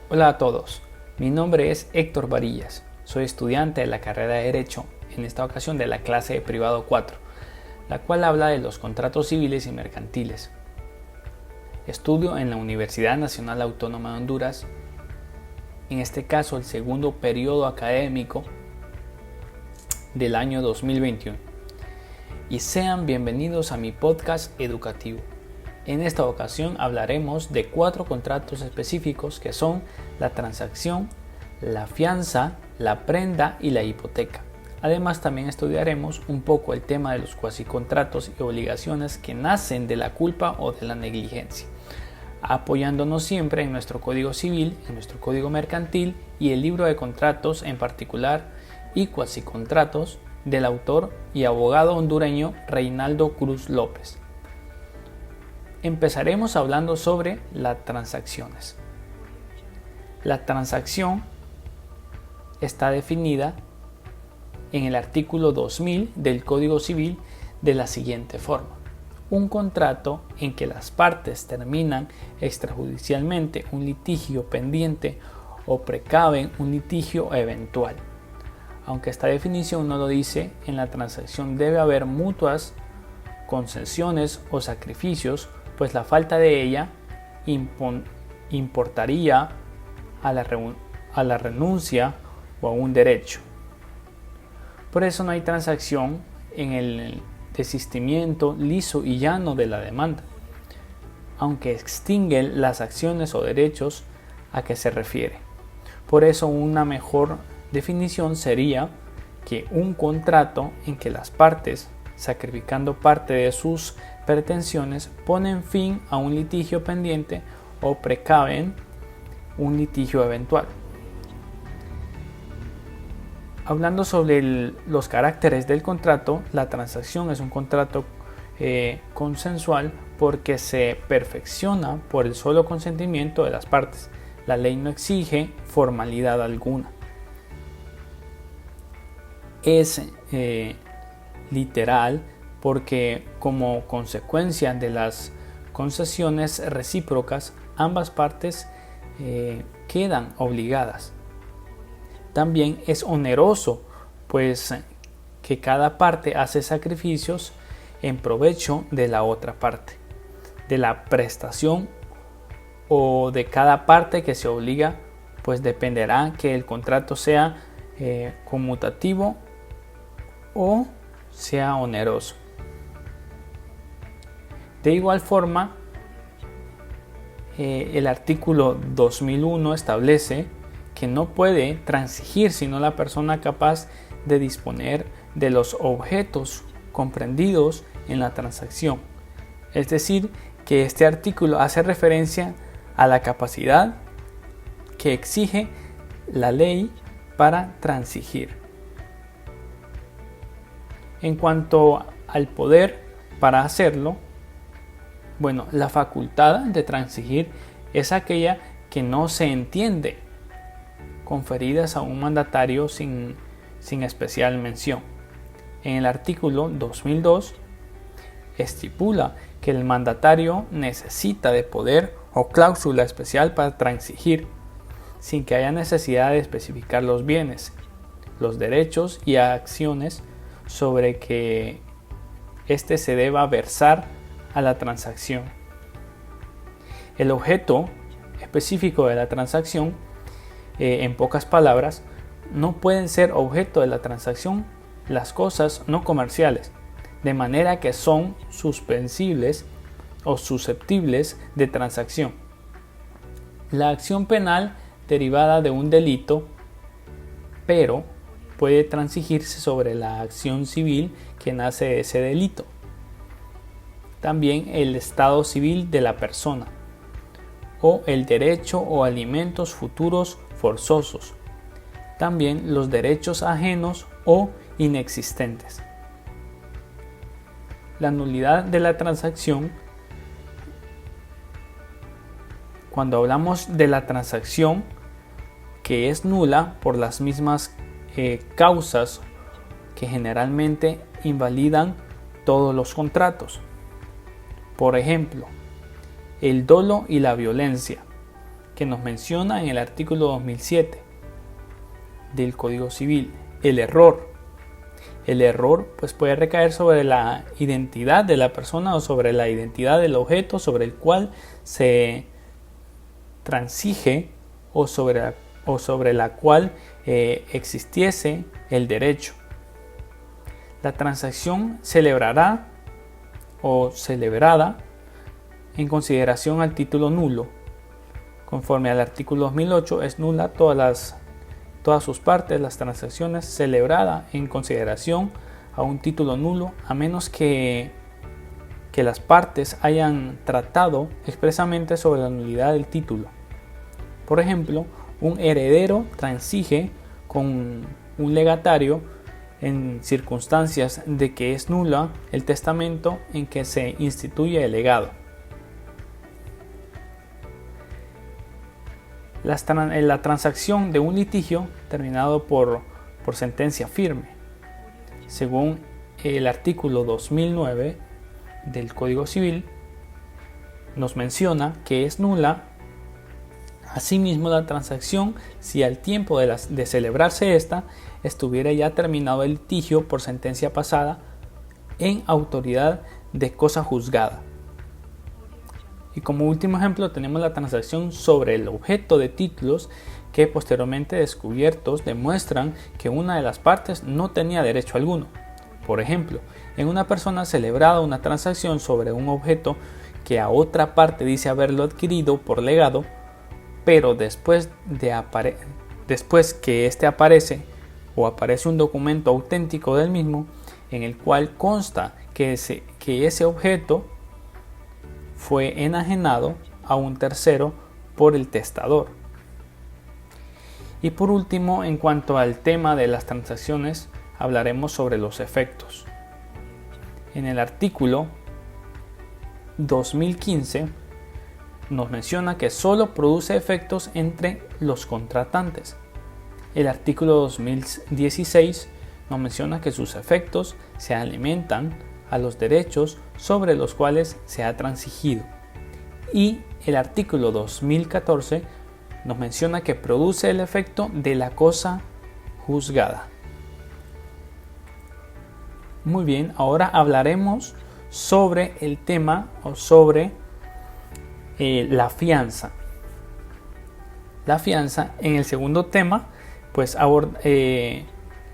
Hola a todos, mi nombre es Héctor Varillas, soy estudiante de la carrera de Derecho, en esta ocasión de la clase de Privado 4, la cual habla de los contratos civiles y mercantiles. Estudio en la Universidad Nacional Autónoma de Honduras, en este caso el segundo periodo académico del año 2021. Y sean bienvenidos a mi podcast educativo. En esta ocasión hablaremos de 4 contratos específicos que son la transacción, la fianza, la prenda y la hipoteca. Además también estudiaremos un poco el tema de los cuasicontratos y obligaciones que nacen de la culpa o de la negligencia, apoyándonos siempre en nuestro Código Civil, en nuestro Código Mercantil y el libro de contratos en particular y cuasicontratos del autor y abogado hondureño Reinaldo Cruz López. Empezaremos hablando sobre las transacciones. La transacción está definida en el artículo 2000 del Código Civil de la siguiente forma: un contrato en que las partes terminan extrajudicialmente un litigio pendiente o precaven un litigio eventual. Aunque esta definición no lo dice, en la transacción debe haber mutuas concesiones o sacrificios, pues la falta de ella importaría a la renuncia o a un derecho. Por eso no hay transacción en el desistimiento liso y llano de la demanda, aunque extinguen las acciones o derechos a que se refiere. Por eso una mejor definición sería que un contrato en que las partes, sacrificando parte de sus pretensiones, ponen fin a un litigio pendiente o precaven un litigio eventual. Hablando sobre los caracteres del contrato, la transacción es un contrato consensual porque se perfecciona por el solo consentimiento de las partes. La ley no exige formalidad alguna. Es literal porque como consecuencia de las concesiones recíprocas, ambas partes quedan obligadas. También es oneroso, pues que cada parte hace sacrificios en provecho de la otra parte, de la prestación o de cada parte que se obliga, pues dependerá que el contrato sea conmutativo o sea oneroso. De igual forma, el artículo 2001 establece que no puede transigir sino la persona capaz de disponer de los objetos comprendidos en la transacción. Es decir, que este artículo hace referencia a la capacidad que exige la ley para transigir. En cuanto al poder para hacerlo, la facultad de transigir es aquella que no se entiende, conferidas a un mandatario sin especial mención. En el artículo 2002 estipula que el mandatario necesita de poder o cláusula especial para transigir, sin que haya necesidad de especificar los bienes, los derechos y acciones sobre que éste se deba versar a la transacción. El objeto específico de la transacción, en pocas palabras, no pueden ser objeto de la transacción las cosas no comerciales, de manera que son suspensibles o susceptibles de transacción. La acción penal derivada de un delito, pero puede transigirse sobre la acción civil que nace de ese delito. También el estado civil de la persona, o el derecho o alimentos futuros forzosos. También los derechos ajenos o inexistentes. La nulidad de la transacción. Cuando hablamos de la transacción que es nula por las mismas causas que generalmente invalidan todos los contratos. Por ejemplo, el dolo y la violencia, que nos menciona en el artículo 2007 del Código Civil, el error. El error pues puede recaer sobre la identidad de la persona o sobre la identidad del objeto sobre el cual se transige o sobre la cual existiese el derecho. La transacción celebrará o celebrada en consideración al título nulo. Conforme al artículo 2008 es nula todas sus partes, las transacciones celebradas en consideración a un título nulo, a menos que las partes hayan tratado expresamente sobre la nulidad del título. Por ejemplo, un heredero transige con un legatario en circunstancias de que es nula el testamento en que se instituye el legado. La transacción de un litigio terminado por sentencia firme, según el artículo 2009 del Código Civil, nos menciona que es nula asimismo la transacción si al tiempo de celebrarse esta estuviera ya terminado el litigio por sentencia pasada en autoridad de cosa juzgada. Y como último ejemplo tenemos la transacción sobre el objeto de títulos que posteriormente descubiertos demuestran que una de las partes no tenía derecho alguno. Por ejemplo, en una persona celebrada una transacción sobre un objeto que a otra parte dice haberlo adquirido por legado, pero después que éste aparece un documento auténtico del mismo en el cual consta que ese objeto fue enajenado a un tercero por el testador. Y por último, en cuanto al tema de las transacciones, hablaremos sobre los efectos. En el artículo 2015 nos menciona que solo produce efectos entre los contratantes. El artículo 2016 nos menciona que sus efectos se alimentan a los derechos sobre los cuales se ha transigido. Y el artículo 2014 nos menciona que produce el efecto de la cosa juzgada. Muy bien, ahora hablaremos sobre el tema o sobre la fianza. La fianza, en el segundo tema, pues que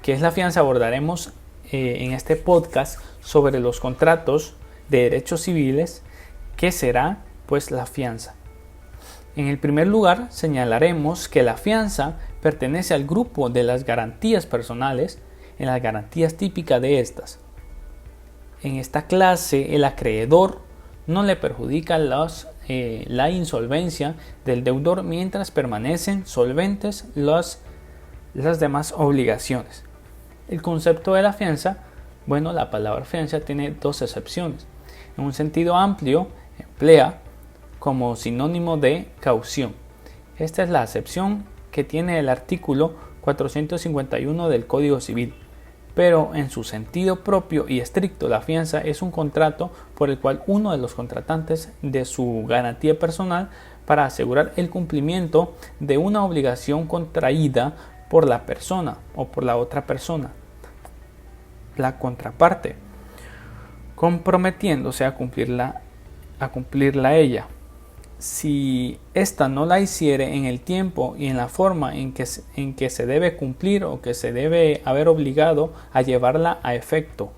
es la fianza, abordaremos en este podcast sobre los contratos de derechos civiles, que será pues la fianza. En el primer lugar, señalaremos que la fianza pertenece al grupo de las garantías personales, en las garantías típicas de estas. En esta clase, el acreedor no le perjudica la insolvencia del deudor mientras permanecen solventes las demás obligaciones. El concepto de la fianza, bueno, la palabra fianza tiene dos acepciones. En un sentido amplio, emplea como sinónimo de caución. Esta es la acepción que tiene el artículo 451 del Código Civil. Pero en su sentido propio y estricto, la fianza es un contrato por el cual uno de los contratantes de su garantía personal para asegurar el cumplimiento de una obligación contraída por la persona o por la otra persona, la contraparte, comprometiéndose a cumplirla ella. Si ésta no la hiciere en el tiempo y en la forma en que se debe cumplir o que se debe haber obligado a llevarla a efecto.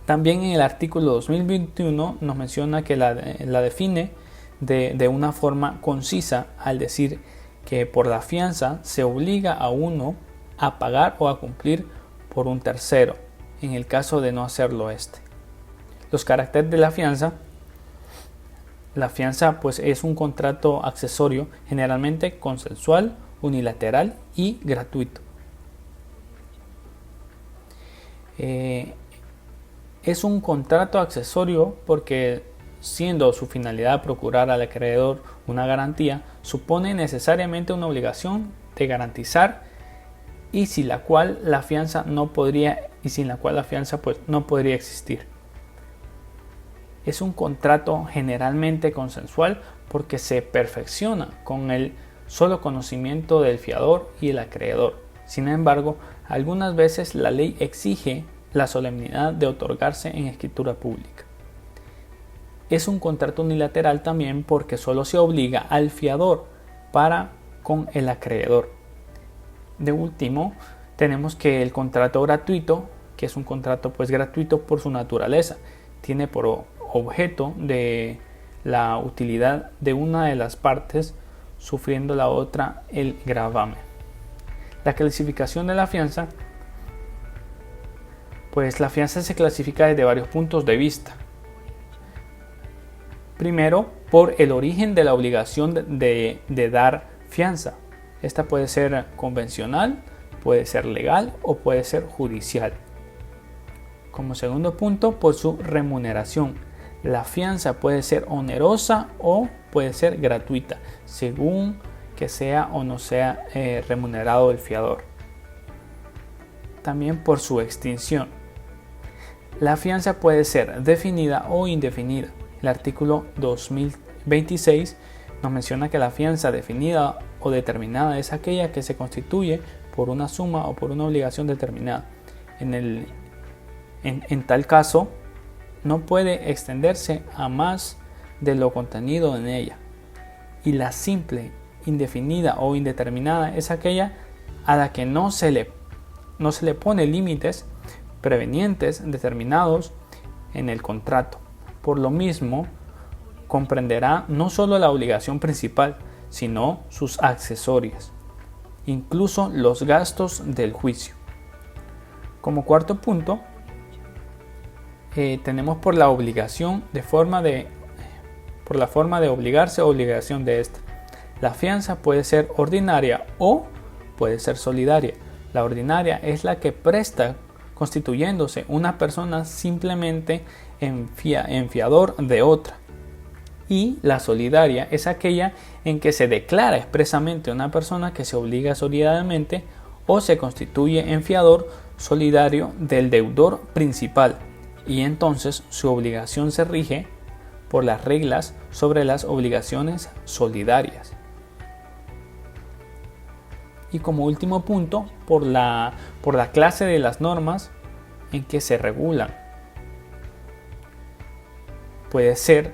También en el artículo 2021 nos menciona que la define de una forma concisa al decir que por la fianza se obliga a uno a pagar o a cumplir por un tercero, en el caso de no hacerlo este. Los caracteres de la fianza. La fianza pues es un contrato accesorio, generalmente consensual, unilateral y gratuito. Es un contrato accesorio porque, siendo su finalidad procurar al acreedor una garantía, supone necesariamente una obligación de garantizar y sin la cual la fianza pues no podría existir. Es un contrato generalmente consensual porque se perfecciona con el solo conocimiento del fiador y el acreedor. Sin embargo, algunas veces la ley exige la solemnidad de otorgarse en escritura pública. Es un contrato unilateral también porque solo se obliga al fiador para con el acreedor. De último, tenemos que el contrato gratuito, que es un contrato gratuito por su naturaleza, tiene por objeto de la utilidad de una de las partes, sufriendo la otra el gravamen. La clasificación de la fianza, la fianza se clasifica desde varios puntos de vista. Primero, por el origen de la obligación de dar fianza. Esta puede ser convencional, puede ser legal o puede ser judicial. Como segundo punto, por su remuneración. La fianza puede ser onerosa o puede ser gratuita, según que sea o no sea remunerado el fiador. También por su extinción. La fianza puede ser definida o indefinida. El artículo 2026 nos menciona que la fianza definida o determinada es aquella que se constituye por una suma o por una obligación determinada. En tal caso, no puede extenderse a más de lo contenido en ella. Y la simple, indefinida o indeterminada es aquella a la que no se le pone límites prevenientes determinados en el contrato. Por lo mismo, comprenderá no solo la obligación principal, sino sus accesorias, incluso los gastos del juicio. Como cuarto punto, tenemos por la obligación por la forma de obligarse o obligación de esta. La fianza puede ser ordinaria o puede ser solidaria. La ordinaria es la que presta constituyéndose una persona simplemente en fiador de otra. Y la solidaria es aquella en que se declara expresamente una persona que se obliga solidariamente o se constituye en fiador solidario del deudor principal, y entonces su obligación se rige por las reglas sobre las obligaciones solidarias. Y como último punto, por la clase de las normas en que se regulan. Puede ser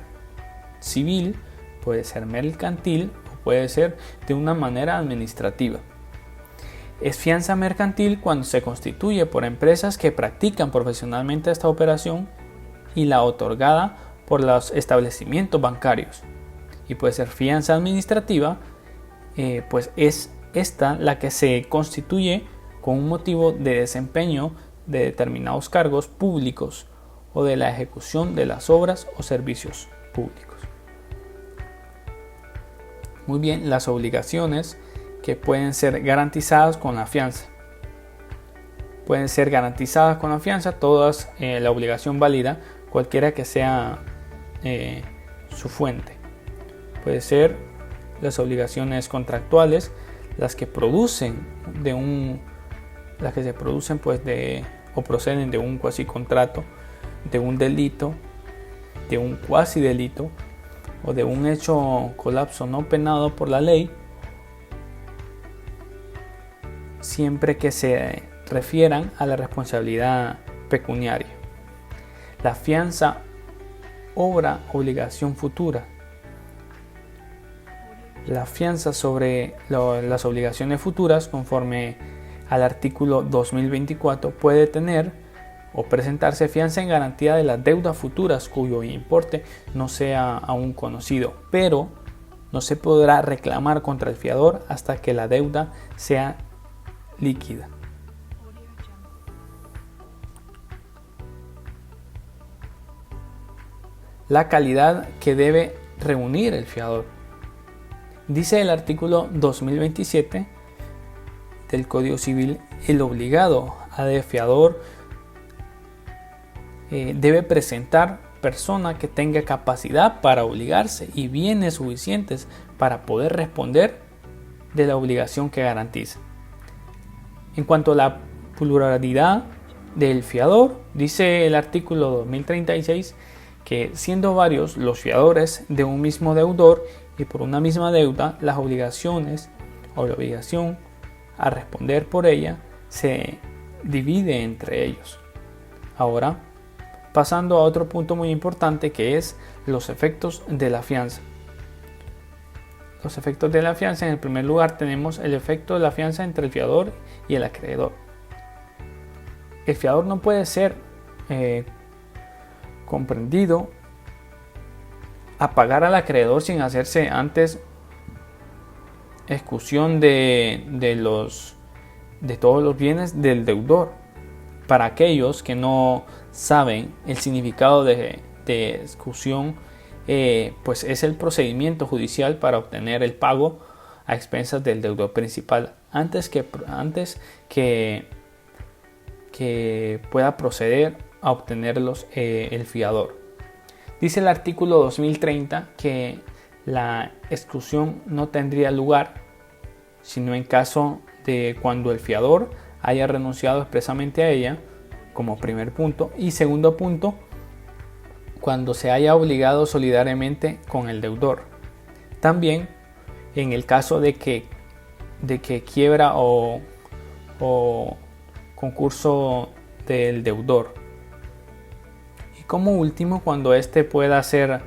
civil, puede ser mercantil o puede ser de una manera administrativa. Es fianza mercantil cuando se constituye por empresas que practican profesionalmente esta operación y la otorgada por los establecimientos bancarios. Y puede ser fianza administrativa, pues es esta la que se constituye con un motivo de desempeño de determinados cargos públicos o de la ejecución de las obras o servicios públicos. Muy bien, las obligaciones que pueden ser garantizadas con la fianza. Pueden ser garantizadas con la fianza todas, la obligación válida, cualquiera que sea su fuente. Puede ser las obligaciones contractuales, las que producen o proceden de un cuasi contrato, de un delito, de un cuasi delito o de un hecho colapso no penado por la ley, siempre que se refieran a la responsabilidad pecuniaria. La fianza obra obligación futura. La fianza sobre las obligaciones futuras, conforme al artículo 2024, puede tener o presentarse fianza en garantía de las deudas futuras cuyo importe no sea aún conocido, pero no se podrá reclamar contra el fiador hasta que la deuda sea líquida. La calidad que debe reunir el fiador. Dice el artículo 2027 del Código Civil: el obligado a fiador debe presentar persona que tenga capacidad para obligarse y bienes suficientes para poder responder de la obligación que garantiza. En cuanto a la pluralidad del fiador, dice el artículo 2036 que siendo varios los fiadores de un mismo deudor y por una misma deuda las obligaciones o la obligación a responder por ella se divide entre ellos. Ahora, pasando a otro punto muy importante, que es los efectos de la fianza. Los efectos de la fianza: en el primer lugar tenemos el efecto de la fianza entre el fiador y el acreedor. El fiador no puede ser comprendido a pagar al acreedor sin hacerse antes excusión de todos los bienes del deudor. Para aquellos que no saben el significado de excusión, pues es el procedimiento judicial para obtener el pago a expensas del deudor principal antes que pueda proceder a obtenerlos el fiador. Dice el artículo 2030 que la exclusión no tendría lugar sino en caso de cuando el fiador haya renunciado expresamente a ella, como primer punto, y segundo punto, cuando se haya obligado solidariamente con el deudor. También en el caso de que quiebra o concurso del deudor. Y como último, cuando éste pueda ser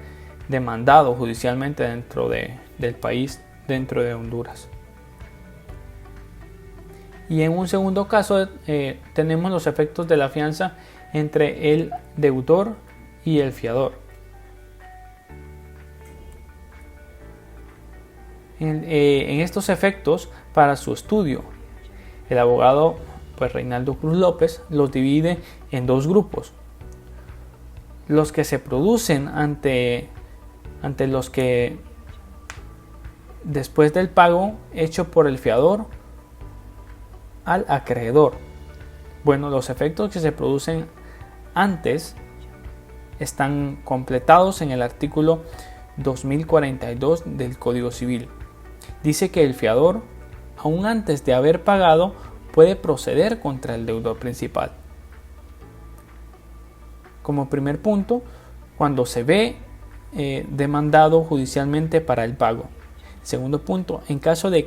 demandado judicialmente dentro del país, dentro de Honduras. Y en un segundo caso tenemos los efectos de la fianza entre el deudor y el fiador. En estos efectos, para su estudio, el abogado Reinaldo Cruz López los divide en dos grupos: los que se producen ante los que después del pago hecho por el fiador al acreedor. Bueno, los efectos que se producen antes están completados en el artículo 2042 del Código Civil. Dice que el fiador, aún antes de haber pagado, puede proceder contra el deudor principal. Como primer punto, cuando se ve demandado judicialmente para el pago. Segundo punto, en caso de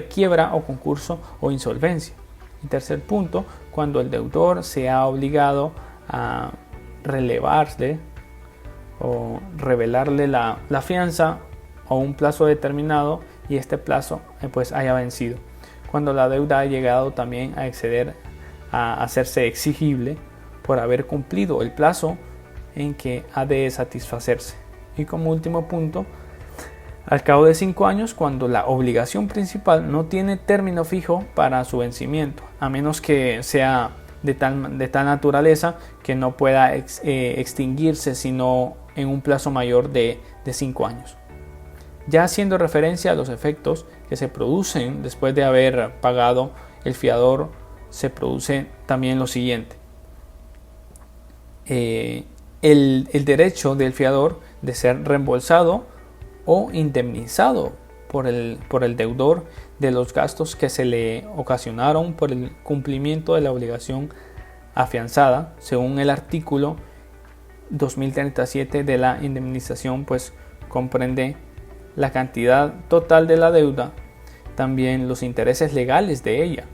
quiebra o concurso o insolvencia. Y tercer punto, cuando el deudor se ha obligado a relevarle o revelarle la fianza o un plazo determinado y este plazo pues haya vencido. Cuando la deuda ha llegado también a exceder a hacerse exigible por haber cumplido el plazo en que ha de satisfacerse. Y como último punto, al cabo de 5 años, cuando la obligación principal no tiene término fijo para su vencimiento, a menos que sea de tal naturaleza que no pueda extinguirse sino en un plazo mayor de 5 años. Ya haciendo referencia a los efectos que se producen después de haber pagado el fiador, se produce también lo siguiente: el derecho del fiador de ser reembolsado o indemnizado por el deudor de los gastos que se le ocasionaron por el cumplimiento de la obligación afianzada, según el artículo 2037 de la indemnización, pues comprende la cantidad total de la deuda, también los intereses legales de ella,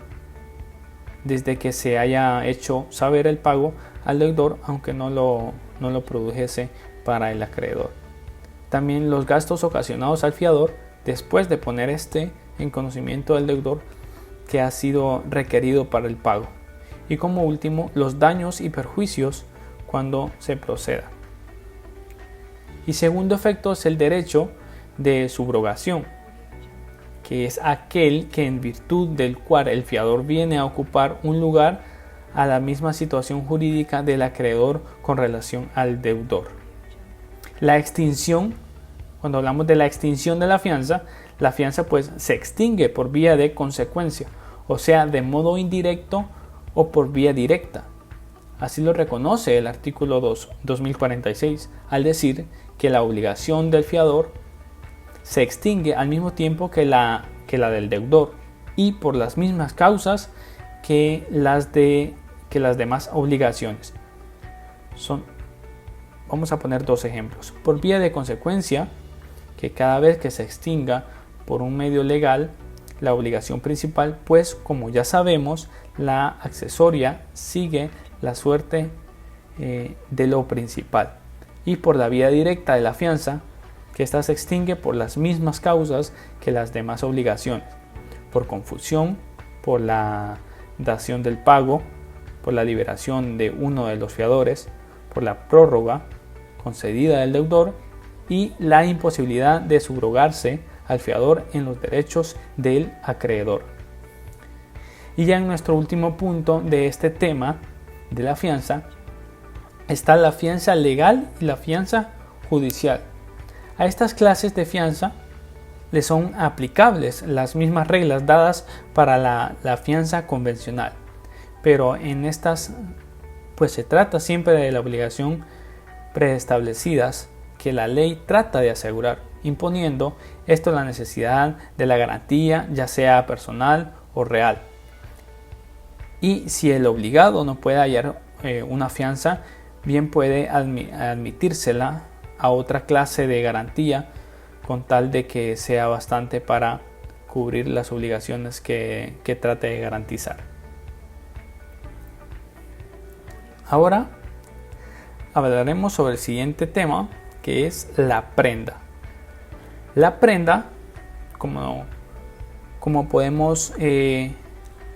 desde que se haya hecho saber el pago al deudor, aunque no lo produjese para el acreedor. También los gastos ocasionados al fiador después de poner en conocimiento del deudor que ha sido requerido para el pago. Y como último, los daños y perjuicios cuando se proceda. Y segundo efecto es el derecho de subrogación, que es aquel que en virtud del cual el fiador viene a ocupar un lugar a la misma situación jurídica del acreedor con relación al deudor. La extinción, cuando hablamos de la extinción de la fianza pues se extingue por vía de consecuencia, o sea, de modo indirecto o por vía directa. Así lo reconoce el artículo 2046 al decir que la obligación del fiador se extingue al mismo tiempo que la del deudor y por las mismas causas que las demás obligaciones. Vamos a poner dos ejemplos. Por vía de consecuencia, que cada vez que se extinga por un medio legal la obligación principal, pues como ya sabemos, la accesoria sigue la suerte de lo principal, y por la vía directa de la fianza, que ésta se extingue por las mismas causas que las demás obligaciones, por confusión, por la dación del pago, por la liberación de uno de los fiadores, por la prórroga concedida del deudor y la imposibilidad de subrogarse al fiador en los derechos del acreedor. Y ya en nuestro último punto de este tema de la fianza está la fianza legal y la fianza judicial. A estas clases de fianza le son aplicables las mismas reglas dadas para la fianza convencional, pero en estas pues se trata siempre de la obligación preestablecidas que la ley trata de asegurar, imponiendo esto la necesidad de la garantía, ya sea personal o real. Y si el obligado no puede hallar una fianza, bien puede admitírsela a otra clase de garantía con tal de que sea bastante para cubrir las obligaciones que trate de garantizar. Ahora hablaremos sobre el siguiente tema, que es la prenda. La prenda, como podemos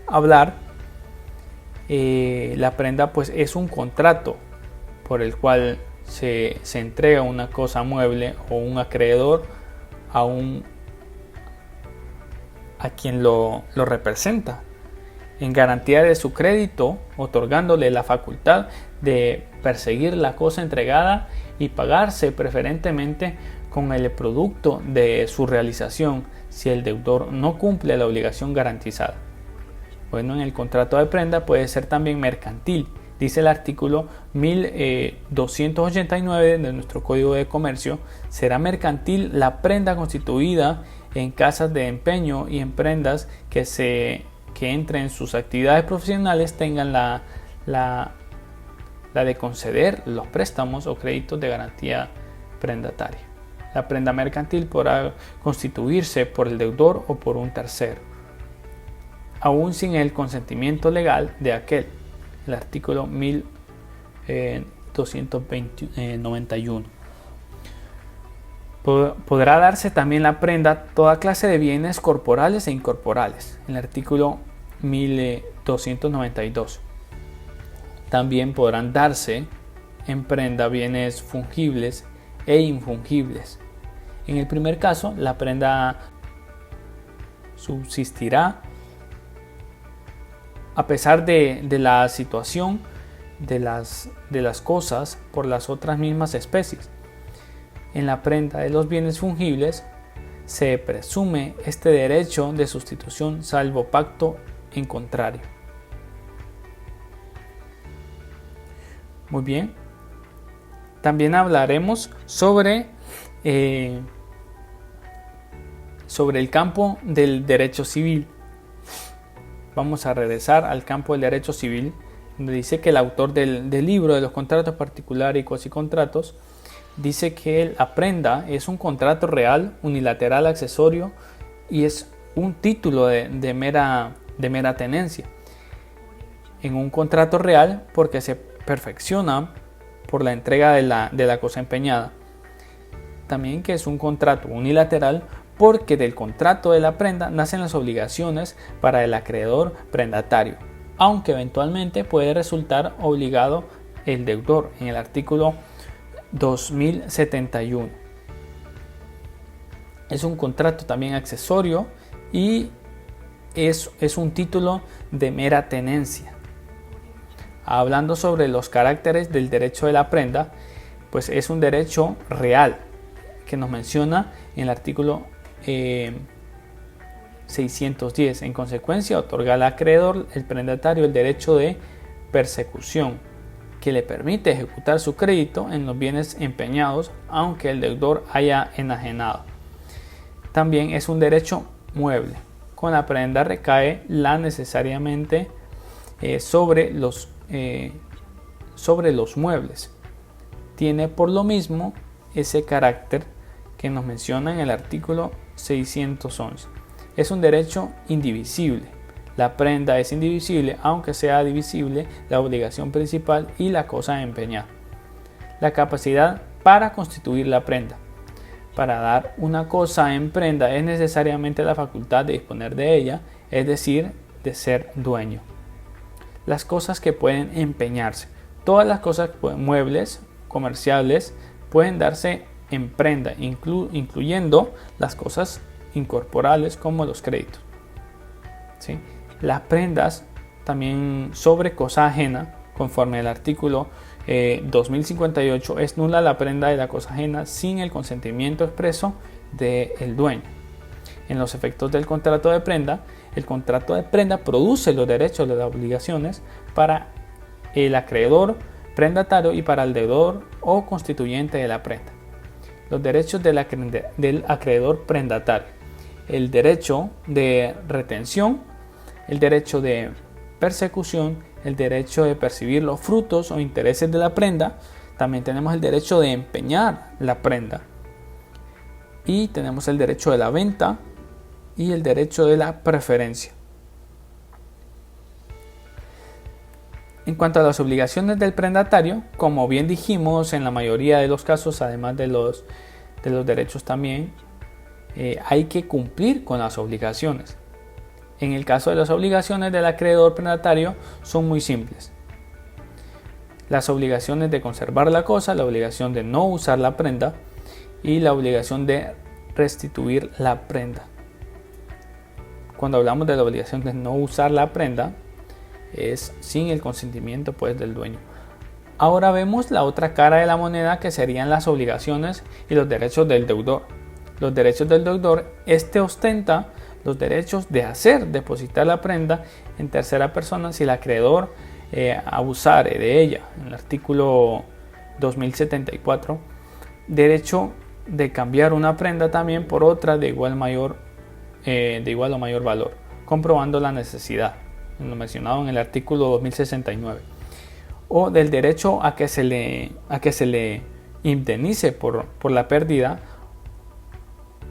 hablar, la prenda pues es un contrato por el cual se entrega una cosa mueble o un acreedor a quien lo representa, en garantía de su crédito, otorgándole la facultad de perseguir la cosa entregada y pagarse preferentemente con el producto de su realización si el deudor no cumple la obligación garantizada. Bueno, en el contrato de prenda puede ser también mercantil. Dice el artículo 1289 de nuestro Código de Comercio: será mercantil la prenda constituida en casas de empeño y en prendas que entre en sus actividades profesionales tengan la de conceder los préstamos o créditos de garantía prendataria. La prenda mercantil podrá constituirse por el deudor o por un tercero, aún sin el consentimiento legal de aquel. El artículo 1291. Podrá darse también la prenda toda clase de bienes corporales e incorporales. El artículo 1292. También podrán darse en prenda bienes fungibles e infungibles. En el primer caso, la prenda subsistirá a pesar de la situación de las cosas por las otras mismas especies. En la prenda de los bienes fungibles se presume este derecho de sustitución salvo pacto en contrario. Muy bien. También hablaremos sobre el campo del derecho civil. Vamos a regresar al campo del derecho civil, donde dice que el autor del libro de los contratos particulares y cuasicontratos dice que la prenda es un contrato real, unilateral, accesorio y es un título de mera tenencia. En un contrato real porque se perfecciona por la entrega de la cosa empeñada. También que es un contrato unilateral porque del contrato de la prenda nacen las obligaciones para el acreedor prendatario, aunque eventualmente puede resultar obligado el deudor en el artículo 2071. Es un contrato también accesorio y es un título de mera tenencia. Hablando sobre los caracteres del derecho de la prenda, pues es un derecho real que nos menciona en el artículo 610. En consecuencia, otorga al acreedor el prendatario el derecho de persecución, que le permite ejecutar su crédito en los bienes empeñados, aunque el deudor haya enajenado. También es un derecho mueble. Con la prenda recae la necesariamente sobre los muebles. Tiene por lo mismo ese carácter que nos menciona en el artículo 611. Es un derecho indivisible. La prenda es indivisible, aunque sea divisible la obligación principal y la cosa a empeñar. La capacidad para constituir la prenda. Para dar una cosa en prenda es necesariamente la facultad de disponer de ella, es decir, de ser dueño. Las cosas que pueden empeñarse. Todas las cosas muebles, comerciables, pueden darse en prenda, incluyendo las cosas incorporales como los créditos. ¿Sí? Las prendas también sobre cosa ajena, conforme al artículo 2058, es nula la prenda de la cosa ajena sin el consentimiento expreso del dueño. En los efectos del contrato de prenda, el contrato de prenda produce los derechos de las obligaciones para el acreedor prendatario y para el deudor o constituyente de la prenda. Los derechos del acreedor prendatario: el derecho de retención, el derecho de persecución, el derecho de percibir los frutos o intereses de la prenda. También tenemos el derecho de empeñar la prenda y tenemos el derecho de la venta y el derecho de la preferencia. En cuanto a las obligaciones del prendatario, como bien dijimos, en la mayoría de los casos, además de los derechos también, hay que cumplir con las obligaciones. En el caso de las obligaciones del acreedor prendatario son muy simples. Las obligaciones de conservar la cosa, la obligación de no usar la prenda y la obligación de restituir la prenda. Cuando hablamos de la obligación de no usar la prenda, es sin el consentimiento del dueño. Ahora vemos la otra cara de la moneda, que serían las obligaciones y los derechos del deudor. Los derechos del deudor, ostenta los derechos de hacer depositar la prenda en tercera persona si el acreedor abusare de ella. En el artículo 2074, derecho de cambiar una prenda también por otra de igual o mayor valor, comprobando la necesidad, lo mencionado en el artículo 2069, o del derecho a que se le indemnice por la pérdida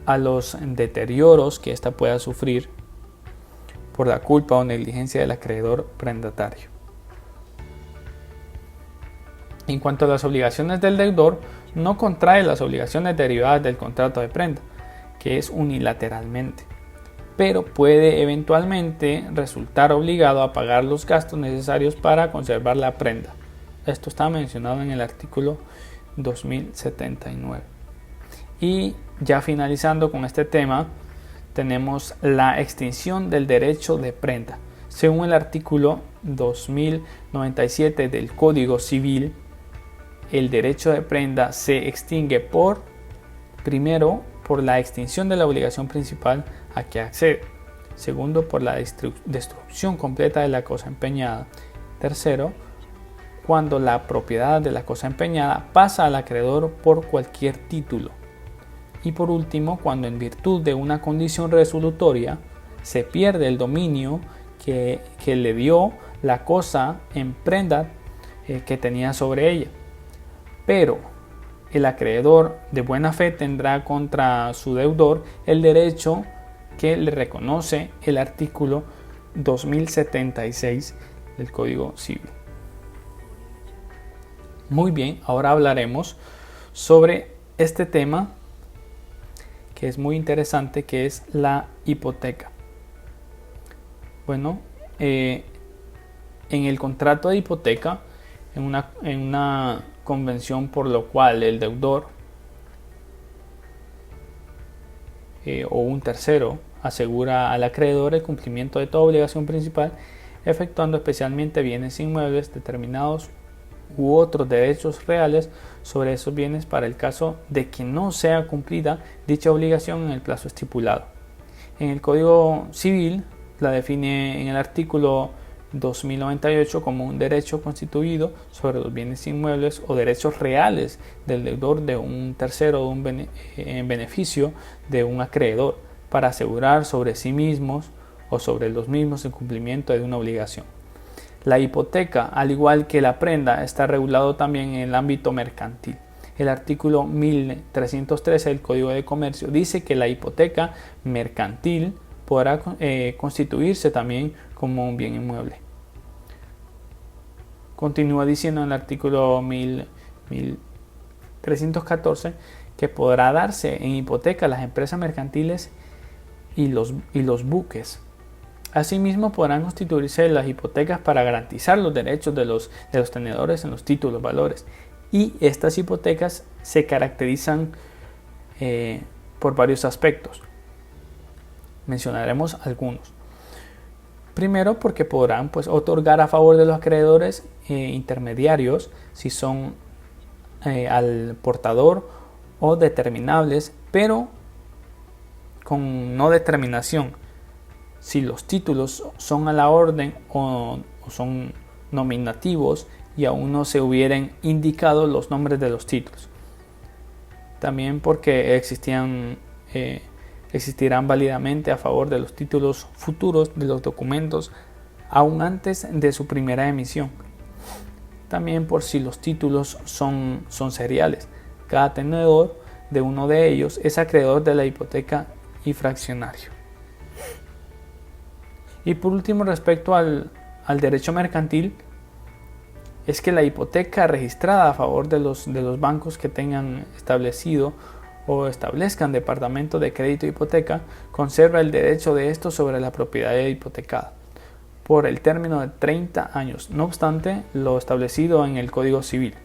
a los deterioros que ésta pueda sufrir por la culpa o negligencia del acreedor prendatario. En cuanto a las obligaciones del deudor, no contrae las obligaciones derivadas del contrato de prenda, que es unilateralmente, pero puede eventualmente resultar obligado a pagar los gastos necesarios para conservar la prenda. Esto está mencionado en el artículo 2079. Y ya finalizando con este tema, tenemos la extinción del derecho de prenda. Según el artículo 2097 del Código Civil, el derecho de prenda se extingue primero, por la extinción de la obligación principal a que accede. Segundo, por la destrucción completa de la cosa empeñada. Tercero, cuando la propiedad de la cosa empeñada pasa al acreedor por cualquier título. Y por último, cuando en virtud de una condición resolutoria se pierde el dominio que le dio la cosa en prenda que tenía sobre ella. Pero el acreedor de buena fe tendrá contra su deudor el derecho que le reconoce el artículo 2076 del Código Civil. Muy bien, ahora hablaremos sobre este tema que es muy interesante, que es la hipoteca. Bueno, en el contrato de hipoteca, en una convención por lo cual el deudor o un tercero asegura al acreedor el cumplimiento de toda obligación principal, efectuando especialmente bienes inmuebles determinados u otros derechos reales sobre esos bienes para el caso de que no sea cumplida dicha obligación en el plazo estipulado. En el Código Civil la define en el artículo 2098 como un derecho constituido sobre los bienes inmuebles o derechos reales del deudor de un tercero en beneficio de un acreedor para asegurar sobre sí mismos o sobre los mismos el cumplimiento de una obligación. La hipoteca, al igual que la prenda, está regulado también en el ámbito mercantil. el artículo 1313 del Código de Comercio dice que la hipoteca mercantil podrá constituirse también como un bien inmueble. Continúa diciendo en el artículo 1314 que podrá darse en hipoteca a las empresas mercantiles y los buques. Asimismo, podrán constituirse las hipotecas para garantizar los derechos de los tenedores en los títulos valores. Y estas hipotecas se caracterizan por varios aspectos. Mencionaremos algunos. Primero, porque podrán otorgar a favor de los acreedores intermediarios, si son al portador, o determinables, pero con no determinación, si los títulos son a la orden o son nominativos y aún no se hubieran indicado los nombres de los títulos. También porque existirán válidamente a favor de los títulos futuros de los documentos aún antes de su primera emisión. También por si los títulos son seriales. Cada tenedor de uno de ellos es acreedor de la hipoteca y fraccionario. Y por último, respecto al derecho mercantil, es que la hipoteca registrada a favor de los bancos que tengan establecido o establezcan departamento de crédito e hipoteca conserva el derecho de estos sobre la propiedad hipotecada por el término de 30 años, no obstante lo establecido en el Código Civil.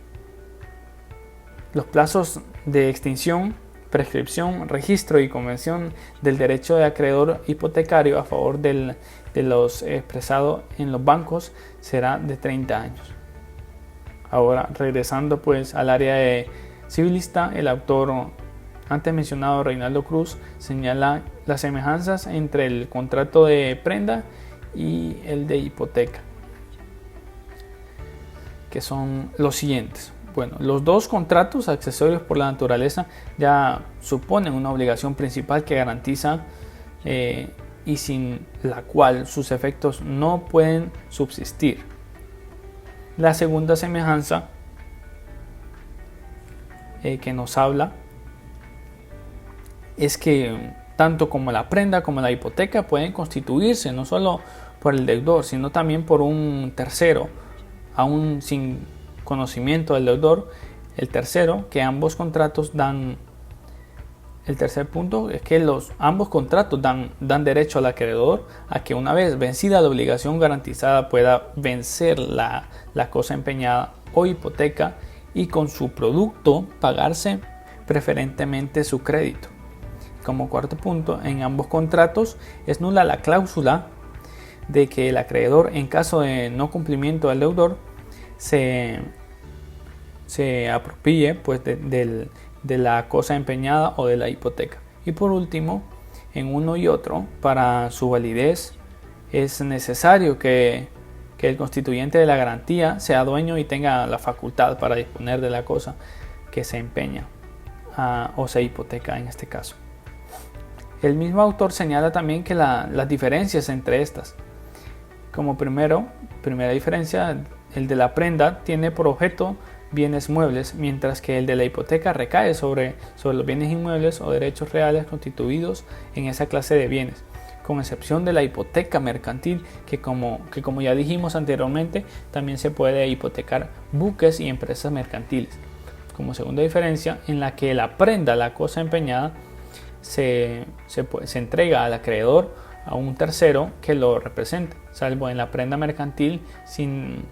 Los plazos de extinción, prescripción, registro y convención del derecho de acreedor hipotecario a favor de los expresados en los bancos será de 30 años. Ahora, regresando al área de civilista, el autor antes mencionado, Reinaldo Cruz, señala las semejanzas entre el contrato de prenda y el de hipoteca, que son los siguientes. Bueno, los dos contratos accesorios por la naturaleza ya suponen una obligación principal que garantiza y sin la cual sus efectos no pueden subsistir. La segunda semejanza que nos habla es que tanto como la prenda como la hipoteca pueden constituirse no solo por el deudor, sino también por un tercero, aún sin conocimiento del deudor. El tercero, que ambos contratos dan. El tercer punto es que ambos contratos dan derecho al acreedor a que una vez vencida la obligación garantizada pueda vencer la cosa empeñada o hipoteca y con su producto pagarse preferentemente su crédito. Como cuarto punto, en ambos contratos es nula la cláusula de que el acreedor, en caso de no cumplimiento del deudor, se apropie de la cosa empeñada o de la hipoteca. Y por último, en uno y otro, para su validez es necesario que el constituyente de la garantía sea dueño y tenga la facultad para disponer de la cosa que se empeña o se hipoteca en este caso. El mismo autor señala también que las diferencias entre estas. Como primera diferencia, el de la prenda tiene por objeto bienes muebles, mientras que el de la hipoteca recae sobre los bienes inmuebles o derechos reales constituidos en esa clase de bienes, con excepción de la hipoteca mercantil, que como ya dijimos anteriormente, también se puede hipotecar buques y empresas mercantiles. Como segunda diferencia, en la que la prenda, la cosa empeñada, se entrega al acreedor a un tercero que lo represente, salvo en la prenda mercantil sin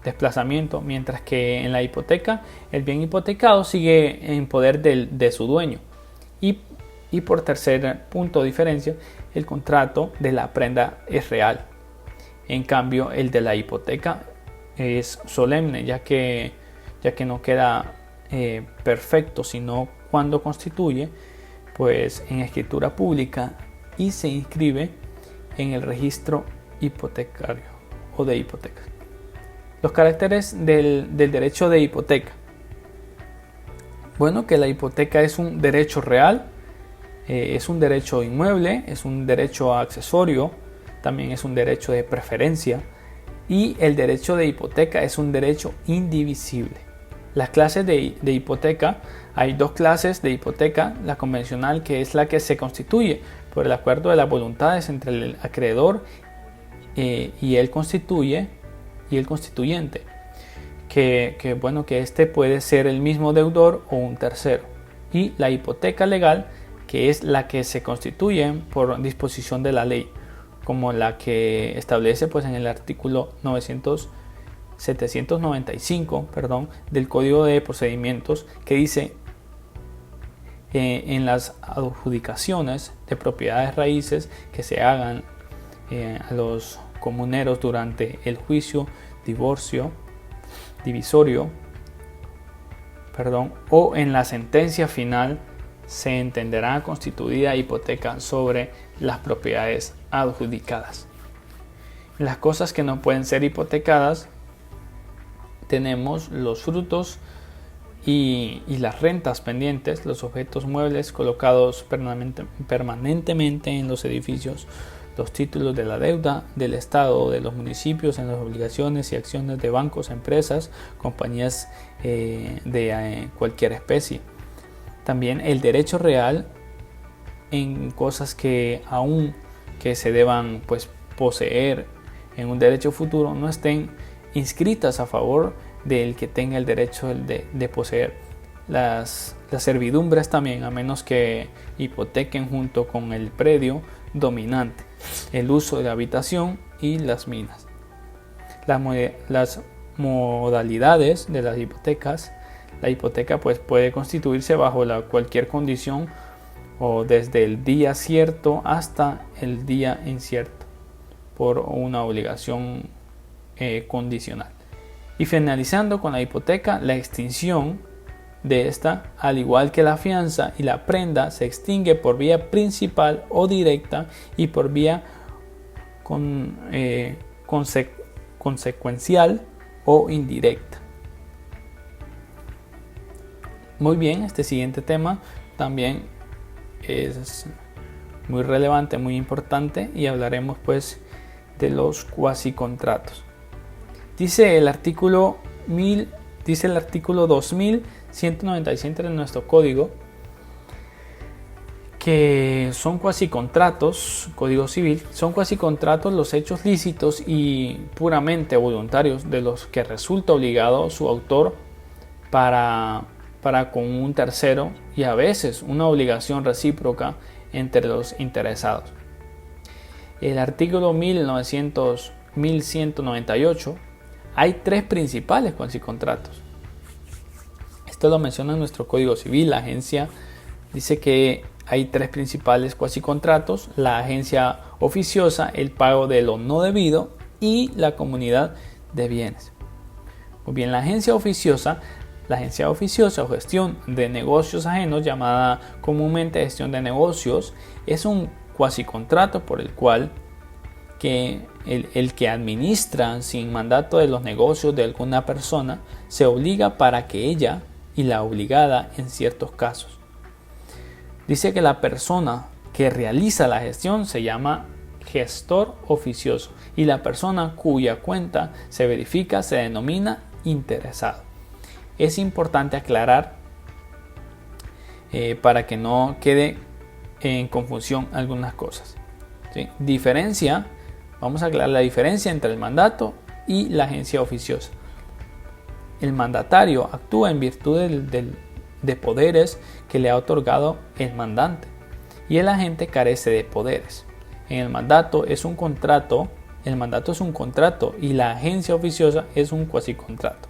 desplazamiento, mientras que en la hipoteca el bien hipotecado sigue en poder de su dueño. Y por tercer punto de diferencia, el contrato de la prenda es real. En cambio, el de la hipoteca es solemne, ya que no queda perfecto, sino cuando constituye en escritura pública y se inscribe en el registro hipotecario o de hipotecas. Los caracteres del derecho de hipoteca. Bueno, que la hipoteca es un derecho real, es un derecho inmueble, es un derecho accesorio, también es un derecho de preferencia, y el derecho de hipoteca es un derecho indivisible. Las clases de hipoteca, hay dos clases de hipoteca: la convencional, que es la que se constituye por el acuerdo de las voluntades entre el acreedor y el constituyente, que este puede ser el mismo deudor o un tercero. Y la hipoteca legal, que es la que se constituye por disposición de la ley, como la que establece pues en el artículo 795 del Código de Procedimientos, que dice: en las adjudicaciones de propiedades raíces que se hagan a los comuneros durante el juicio divisorio, o en la sentencia final, se entenderá constituida hipoteca sobre las propiedades adjudicadas. Las cosas que no pueden ser hipotecadas, tenemos los frutos y las rentas pendientes, los objetos muebles colocados permanentemente en los edificios, los títulos de la deuda del Estado, de los municipios, en las obligaciones y acciones de bancos, empresas, compañías de cualquier especie. También el derecho real en cosas que aún que se deban pues poseer en un derecho futuro, no estén inscritas a favor del que tenga el derecho de poseer. Las servidumbres también, a menos que hipotequen junto con el predio dominante, el uso de la habitación y las minas. Las modalidades de las hipotecas: la hipoteca pues puede constituirse bajo cualquier condición, o desde el día cierto hasta el día incierto, por una obligación condicional. Y finalizando con la hipoteca, la extinción de esta, al igual que la fianza y la prenda, se extingue por vía principal o directa y por vía consecuencial o indirecta. Muy bien, este siguiente tema también es muy relevante, muy importante, y hablaremos pues de los cuasicontratos. Dice el artículo 2197 de nuestro código que son cuasicontratos, Código Civil, son cuasicontratos los hechos lícitos y puramente voluntarios de los que resulta obligado su autor para con un tercero, y a veces una obligación recíproca entre los interesados. El artículo 1198, hay tres principales cuasicontratos. Esto lo menciona en nuestro Código Civil. La agencia dice que hay tres principales cuasicontratos: la agencia oficiosa, el pago de lo no debido y la comunidad de bienes. Muy bien, la agencia oficiosa o gestión de negocios ajenos, llamada comúnmente gestión de negocios, es un cuasicontrato por el cual el que administra sin mandato de los negocios de alguna persona se obliga para que ella y la obligada en ciertos casos. Dice que la persona que realiza la gestión se llama gestor oficioso y la persona cuya cuenta se verifica se denomina interesado. Es importante aclarar para que no quede en confusión algunas cosas. ¿Sí? Vamos a aclarar la diferencia entre el mandato y la agencia oficiosa. El mandatario actúa en virtud de poderes que le ha otorgado el mandante, y el agente carece de poderes. En el mandato es un contrato y la agencia oficiosa es un cuasicontrato.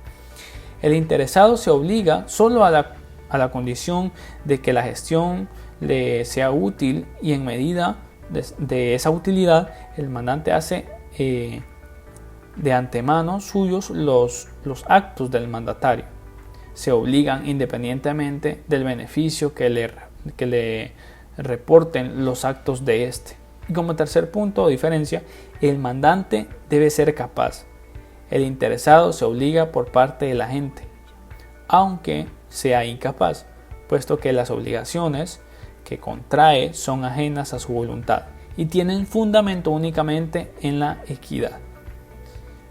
El interesado se obliga solo a la condición de que la gestión le sea útil, y en medida de esa utilidad el mandante hace de antemano suyos los actos del mandatario. Se obligan independientemente del beneficio que le reporten los actos de este. Y como tercer punto de diferencia, el mandante debe ser capaz. El interesado se obliga por parte del agente, aunque sea incapaz, puesto que las obligaciones que contrae son ajenas a su voluntad y tienen fundamento únicamente en la equidad.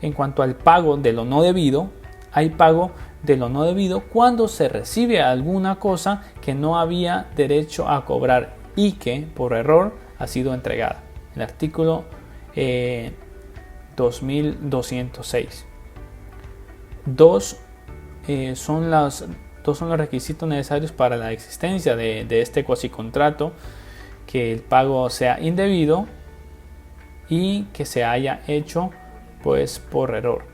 En cuanto al pago de lo no debido, hay pago de lo no debido cuando se recibe alguna cosa que no había derecho a cobrar y que por error ha sido entregada. El artículo 2206. Dos son los requisitos necesarios para la existencia de este cuasicontrato: que el pago sea indebido y que se haya hecho pues por error.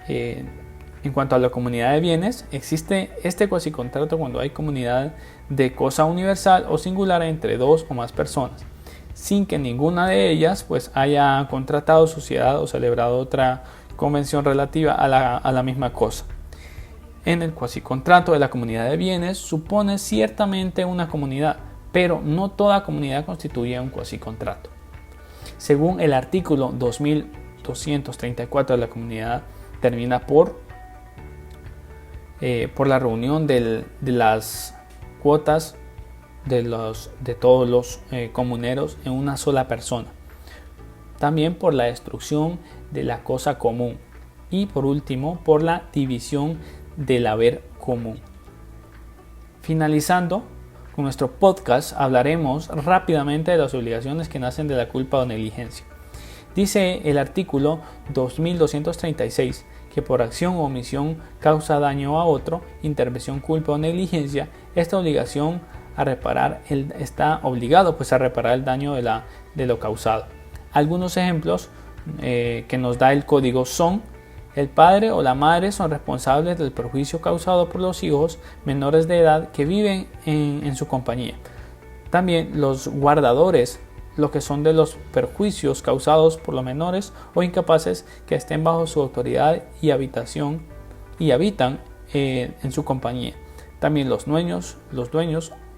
En cuanto a la comunidad de bienes, existe este cuasicontrato cuando hay comunidad de cosa universal o singular entre dos o más personas, sin que ninguna de ellas pues haya contratado sociedad o celebrado otra convención relativa a la misma cosa. En el cuasicontrato de la comunidad de bienes supone ciertamente una comunidad, pero no toda comunidad constituye un cuasicontrato. Según el artículo 2234 de la comunidad, termina por la reunión de las cuotas de todos los comuneros en una sola persona. También por la destrucción de la cosa común. Y por último, por la división del haber común. Finalizando con nuestro podcast, hablaremos rápidamente de las obligaciones que nacen de la culpa o negligencia. Dice el artículo 2236 que por acción o omisión causa daño a otro, intervención, culpa o negligencia, esta obligación a reparar está obligado pues a reparar el daño de lo causado. Algunos ejemplos que nos da el código son: el padre o la madre son responsables del perjuicio causado por los hijos menores de edad que viven en su compañía. También los guardadores, lo que son de los perjuicios causados por los menores o incapaces que estén bajo su autoridad y habitan en su compañía. También los dueños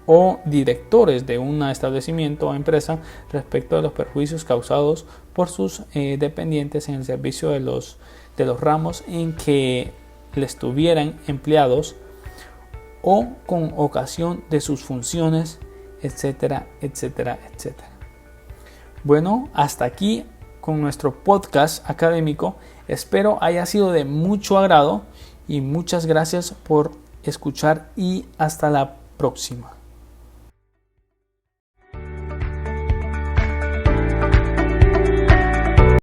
o directores de un establecimiento o empresa respecto de los perjuicios causados por sus dependientes en el servicio de los ramos en que les tuvieran empleados o con ocasión de sus funciones, etcétera, etcétera, etcétera. Bueno, hasta aquí con nuestro podcast académico. Espero haya sido de mucho agrado y muchas gracias por escuchar y hasta la próxima.